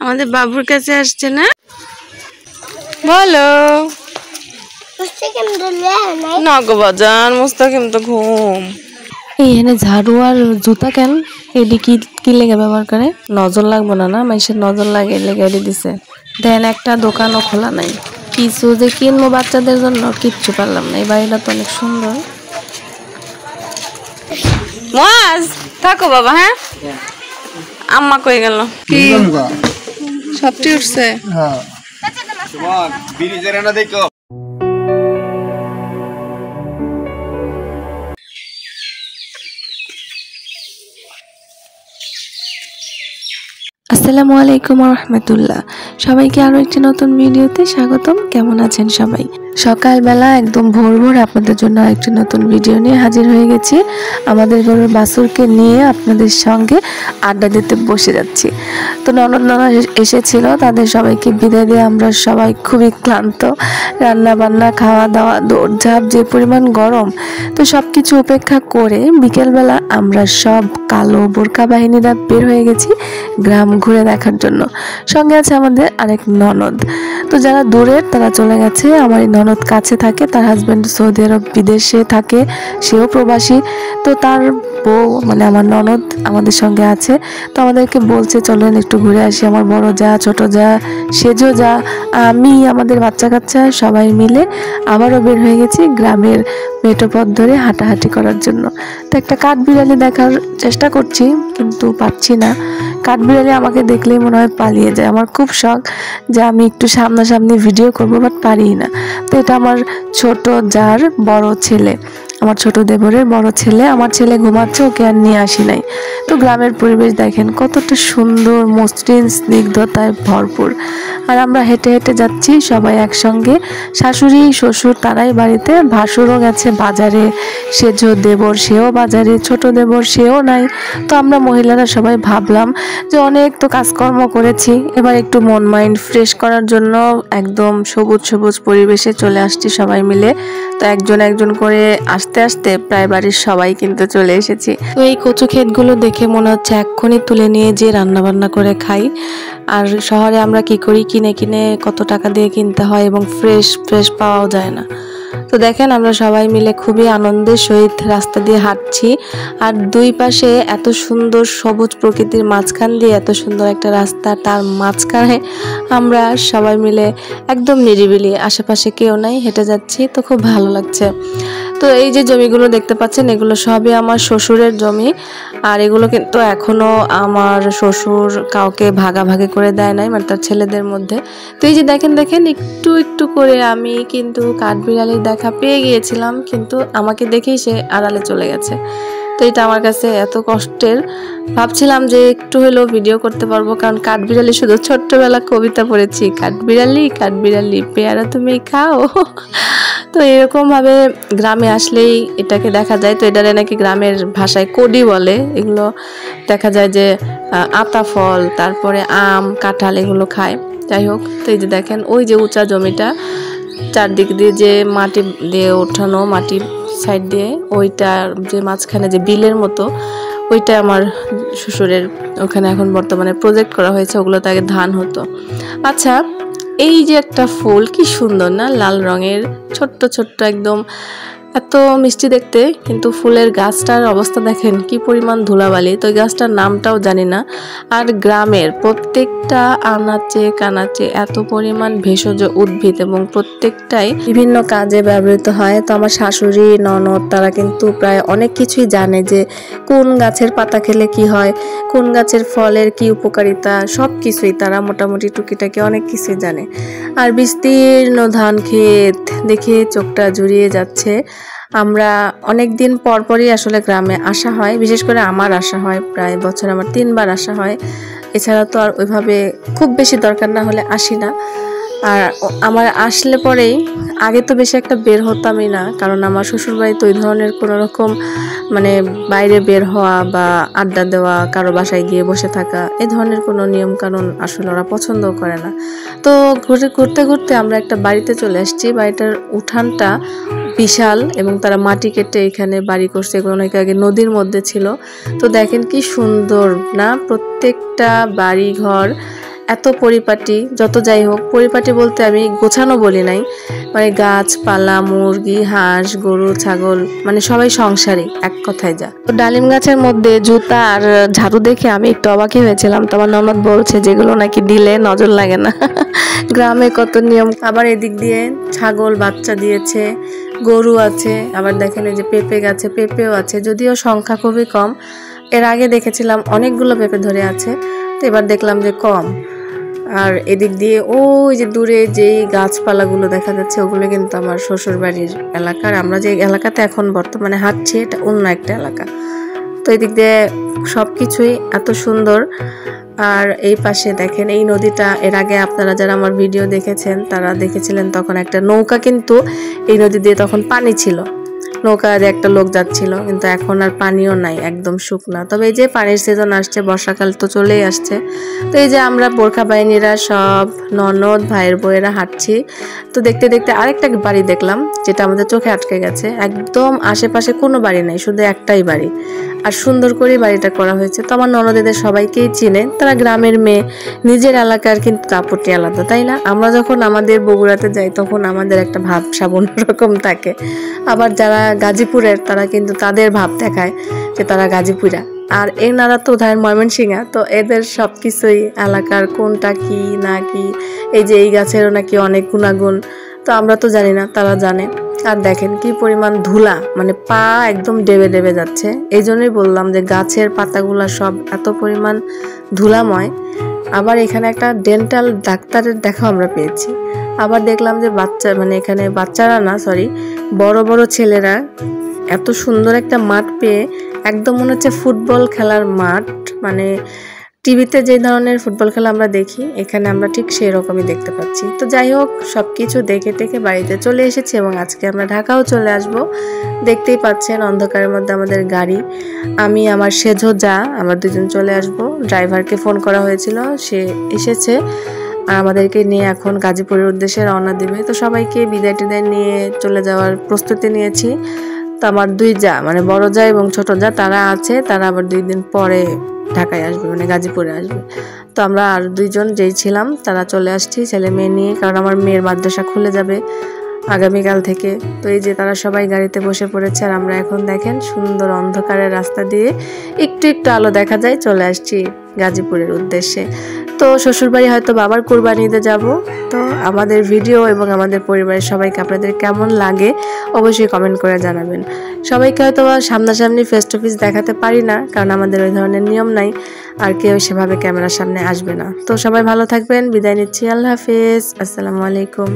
আমাদের বাবুর কাছে আসছে না? বলো না গো বাজান, মুস্তাকিম তো ঘুম। এখানে ঝাড়ু আর জুতা কেন এটি কি লেগে ব্যবহার করে? নজর লাগবো না না, মানুষের নজর লাগে লেগে এটি দিছে। দেন একটা দোকানও খোলা নাই, কিছু যে কিনবো বাচ্চাদের জন্য কিচ্ছু পারলাম না। এই বাড়িটা তো অনেক সুন্দর। মাজ থাকো বাবা। হ্যাঁ আম্মা কই গেল? কি সবটি উঠছে? হ্যাঁ দেখো। আসসালামু আলাইকুম রহমতুল্লাহ। সবাইকে আরো একটি নতুন ভিডিওতে স্বাগতম। কেমন আছেন সবাই? সকালবেলা একদম ভোর ভোর আপনাদের জন্য একটি নতুন ভিডিও নিয়ে হাজির হয়ে গেছি। আমাদের ঘরের বাছুরকে নিয়ে আপনাদের সঙ্গে আড্ডা দিতে বসে যাচ্ছি। তো ননদ এসেছিল, তাদের সবাইকে বিদায় দিয়ে আমরা সবাই খুবই ক্লান্ত। রান্না বান্না, খাওয়া দাওয়া, দৌড়ঝাঁপ, যে পরিমাণ গরম, তো সব কিছু উপেক্ষা করে বিকেলবেলা আমরা সব কালো বোরকা বাহিনীরা বের হয়ে গেছি গ্রাম ঘুরে দেখার জন্য। সঙ্গে আছে আমাদের আরেক ননদ। তো যারা দূরের তারা চলে গেছে। আমার এই ননদ কাছে থাকে, তার হাজব্যান্ড সৌদি আরব বিদেশে থাকে, সেও প্রবাসী। তো তার বউ মানে আমার ননদ আমাদের সঙ্গে আছে। তো আমাদেরকে বলছে চলেন একটু ঘুরে আসি। আমার বড় যা, ছোট যা, সেজো যা, আমি, আমাদের বাচ্চা কাচ্চা সবাই মিলে আবারও বের হয়ে গেছি গ্রামের মেঠো পথ ধরে হাঁটাহাঁটি করার জন্য। তো একটা কাঠবিড়ালি দেখার চেষ্টা করছি কিন্তু পাচ্ছি না। কাঠবিড়ালি আমাকে দেখলেই মনে হয় পালিয়ে যায়। আমার খুব শখ যে আমি একটু সামনাসামনি ভিডিও করবো, বাট পারি না। তো এটা আমার ছোট যার বড় ছেলে, আমার ছোট দেবরের বড় ছেলে। আমার ছেলে ঘুমাচ্ছে, ওকে আর নিয়ে আসি নাই। তো গ্রামের পরিবেশ দেখেন কতটা সুন্দর, মসৃণ স্নিগ্ধতায় ভরপুর। আর আমরা হেঁটে হেঁটে যাচ্ছি সবাই একসঙ্গে, শাশুড়ি শ্বশুর তারাই বাড়িতে, ভাসুরও গেছে বাজারে, সেজো দেবর সেও বাজারে, ছোট দেবর সেও নাই। তো আমরা মহিলারা সবাই ভাবলাম যে অনেক তো কাজকর্ম করেছি, এবার একটু মন মাইন্ড ফ্রেশ করার জন্য একদম সবুজ সবুজ পরিবেশে চলে আসছি সবাই মিলে। তো একজন একজন করে আস্তে আস্তে প্রায় বাড়ির সবাই কিন্তু চলে এসেছি। তো এই কচু ক্ষেতগুলো দেখে মনে হচ্ছে এক্ষুনি তুলে নিয়ে যে রান্না বান্না করে খাই। আর শহরে আমরা কি করি, কিনে কিনে কত টাকা দিয়ে কিনতে হয় এবং ফ্রেশ ফ্রেশ পাওয়াও যায় না। তো দেখেন আমরা সবাই মিলে খুবই আনন্দের সহিত রাস্তা দিয়ে হাঁটছি। আর দুই পাশে এত সুন্দর সবুজ প্রকৃতির মাঝখান দিয়ে এত সুন্দর একটা রাস্তা, তার মাঝখানে আমরা সবাই মিলে একদম নিরিবিলি, আশেপাশে কেউ নাই, হেঁটে যাচ্ছি। তো খুব ভালো লাগছে। তো এই যে জমিগুলো দেখতে পাচ্ছেন, এগুলো সবই আমার শ্বশুরের জমি। আর এগুলো কিন্তু এখনো আমার শ্বশুর কাউকে ভাগাভাগি করে দেয় নাই, মানে তার ছেলেদের মধ্যে। তো এই যে দেখেন একটু একটু করে আমি কিন্তু কাঠবিড়ালির দেখা পেয়ে গিয়েছিলাম, কিন্তু আমাকে দেখেই সে আড়ালে চলে গেছে। তো এটা আমার কাছে এত কষ্টের। ভাবছিলাম যে একটু হলেও ভিডিও করতে পারবো, কারণ কাঠবিড়ালি শুধু ছোট্টবেলা কবিতা পড়েছি, কাঠবিড়ালি কাঠবিড়ালি পেয়ারা তুমি খাও। তো এরকম ভাবে গ্রামে আসলেই এটাকে দেখা যায়। তো এটারে নাকি গ্রামের ভাষায় কডি বলে। এগুলো দেখা যায় যে আতা ফল, তারপরে আম, কাঁঠাল এগুলো খায়। যাই হোক, তো এই যে দেখেন ওই যে উঁচা জমিটা, চারদিক দিয়ে যে মাটি দিয়ে ওঠানো, মাটি সাইড দিয়ে ওইটার যে মাঝখানে যে বিলের মতো, ওইটা আমার শ্বশুরের ওখানে এখন বর্তমানে প্রজেক্ট করা হয়েছে। ওগুলোতে আগে ধান হতো। আচ্ছা, এই যে একটা ফুল কি সুন্দর না, লাল রঙের, ছোট্ট ছোট্ট একদম, এত মিষ্টি দেখতে, কিন্তু ফুলের গাছটার অবস্থা দেখেন কি পরিমাণ ধুলাবালি। তো এই গাছটার নামটাও জানি না। আর গ্রামের প্রত্যেকটা আনাচে কানাচে এত পরিমাণ ভেষজ উদ্ভিদ এবং প্রত্যেকটাই বিভিন্ন কাজে ব্যবহৃত হয়। তো আমার শাশুড়ি ননদ তারা কিন্তু প্রায় অনেক কিছুই জানে, যে কোন গাছের পাতা খেলে কি হয়, কোন গাছের ফলের কি উপকারিতা, সব কিছুই তারা মোটামুটি টুকিটাকি অনেক কিছুই জানে। আর বিস্তীর্ণ ধান ক্ষেত দেখে চোখটা জুড়িয়ে যাচ্ছে। আমরা অনেক দিন পরই আসলে গ্রামে আসা হয়, বিশেষ করে আমার আসা হয়, প্রায় বছর আমার 3 বার আসা হয়। এছাড়া তো আর ওইভাবে খুব বেশি দরকার না হলে আসি না। আর আমার আসলে পরেই, আগে তো বেশি একটা বের হতামই না, কারণ আমার শ্বশুরবাড়িতে ওই ধরনের কোনো রকম মানে বাইরে বের হওয়া বা আড্ডা দেওয়া, কারো বাসায় গিয়ে বসে থাকা, এই ধরনের কোনো নিয়ম কানুন আসলে ওরা পছন্দও করে না। তো ঘুরতে ঘুরতে আমরা একটা বাড়িতে চলে আসছি। বাড়িটার উঠানটা বিশাল এবং তারা মাটি কেটে এখানে বাড়ি করছে। এগুলো অনেক আগে নদীর মধ্যে ছিল। তো দেখেন কি সুন্দর না, প্রত্যেকটা বাড়ি ঘর এত পরিপাটি, যত যাই হোক পরিপাটি বলতে আমি গোছানো বলি নাই, মানে গাছপালা, মুরগি, হাঁস, গরু, ছাগল, মানে সবাই সংসারী এক কথায় যা। তো ডালিম গাছের মধ্যে জুতা আর ঝাড়ু দেখে আমি একটু অবাকই হয়েছিলাম। তোমার ননদ বলছে যেগুলো নাকি দিলে নজর লাগে না। গ্রামে কত নিয়ম। আবার এদিক দিয়ে ছাগল বাচ্চা দিয়েছে, গরু আছে, আবার দেখেন এই যে পেঁপে গাছে পেঁপেও আছে, যদিও সংখ্যা খুবই কম। এর আগে দেখেছিলাম অনেকগুলো পেঁপে ধরে আছে, তো এবার দেখলাম যে কম। আর এদিক দিয়ে ওই যে দূরে যেই গাছপালাগুলো দেখা যাচ্ছে ওগুলো কিন্তু আমার শ্বশুর বাড়ির এলাকার। আমরা যে এলাকাতে এখন বর্তমানে হাঁটছি এটা অন্য একটা এলাকা। তো এদিক দিয়ে সব কিছুই এত সুন্দর। আর এই পাশে দেখেন এই নদীটা, এর আগে আপনারা যারা আমার ভিডিও দেখেছেন তারা দেখেছিলেন তখন একটা নৌকা কিন্তু এই নদী দিয়ে তখন পানি ছিল, নৌকায় একটা লোক যাচ্ছিল, কিন্তু এখন আর পানিও নাই, একদম শুকনা। তবে এই যে পানির সিজন আসছে, বর্ষাকাল তো চলেই আসছে। তো এই যে আমরা বোরখা বাহিনীরা সব ননদ ভাইয়ের বউয়েরা হাঁটছি। তো দেখতে দেখতে আরেকটা বাড়ি দেখলাম যেটা আমাদের চোখে আটকে গেছে। একদম আশেপাশে কোনো বাড়ি নাই, শুধু একটাই বাড়ি, আর সুন্দর করে বাড়িটা করা হয়েছে। তো আমার ননদেদের সবাইকেই চিনে, তারা গ্রামের মেয়ে, নিজের এলাকার কিন্তু দাপটই আলাদা, তাই না? আমরা যখন আমাদের বগুড়াতে যাই তখন আমাদের একটা ভাবসাব অন্যরকম থাকে। আবার যারা গাজীপুরের তারা কিন্তু তাদের ভাব দেখায় যে তারা গাজীপুরা, আর এনারা তো ধরেন ময়মনসিংহা। তো এদের সব কিছুই এলাকার কোনটা কি না কি, এই যে এই গাছেরও নাকি অনেক গুণাগুণ, তো আমরা তো জানি না, তারা জানে। আর দেখেন কি পরিমাণ ধুলা, মানে পা একদম ডেবে ডেবে যাচ্ছে। এই জন্যই বললাম যে গাছের পাতাগুলা সব এত পরিমাণ ধুলাময়। আবার এখানে একটা ডেন্টাল ডাক্তারের দেখা আমরা পেয়েছি। আবার দেখলাম যে বাচ্চা, মানে এখানে বাচ্চারা না, সরি, বড় বড় ছেলেরা এত সুন্দর একটা মাঠ পেয়ে, একদম মনে হচ্ছে ফুটবল খেলার মাঠ। মানে টিভিতে যে ধরনের ফুটবল খেলা আমরা দেখি, এখানে আমরা ঠিক সেই রকমই দেখতে পাচ্ছি। তো যাই হোক, সব কিছু দেখে টেকে বাড়িতে চলে এসেছি এবং আজকে আমরা ঢাকাও চলে আসব। দেখতেই পাচ্ছেন অন্ধকারের মধ্যে আমাদের গাড়ি। আমি আমার সেজো যা আমরা দুজন চলে আসব। ড্রাইভারকে ফোন করা হয়েছিল, সে এসেছে আর আমাদেরকে নিয়ে এখন গাজীপুরের উদ্দেশ্যে রওনা দেবে। তো সবাইকে বিদায় টিদায় নিয়ে চলে যাওয়ার প্রস্তুতি নিয়েছি। তো আমার দুই যা, মানে বড় যা এবং ছোট যা, তারা আছে, তারা আবার 2 দিন পরে ঢাকায় আসবে, মানে গাজীপুরে আসবে। তো আমরা আর 2 জন যেই ছিলাম তারা চলে আসছি ছেলে মেয়ে নিয়ে, কারণ আমার মেয়ের মাদ্রাসা খুলে যাবে আগামীকাল থেকে। তো এই যে তারা সবাই গাড়িতে বসে পড়েছে, আর আমরা এখন দেখেন সুন্দর অন্ধকারের রাস্তা দিয়ে একটু একটু আলো দেখা যায় চলে আসছি গাজীপুরের উদ্দেশ্যে। তো শ্বশুরবাড়ি হয়তো বাবার কুরবানিতে যাব। তো আমাদের ভিডিও এবং আমাদের পরিবারের সবাইকে আপনাদের কেমন লাগে অবশ্যই কমেন্ট করে জানাবেন। সবাইকে হয়তো সামনাসামনি ফেস টু ফেস দেখাতে পারি না, কারণ আমাদের ওই ধরনের নিয়ম নাই, আর কেউ সেভাবে ক্যামেরার সামনে আসবে না। তো সবাই ভালো থাকবেন, বিদায় নিচ্ছি, আল্লাহ হাফেজ, আসসালামু আলাইকুম।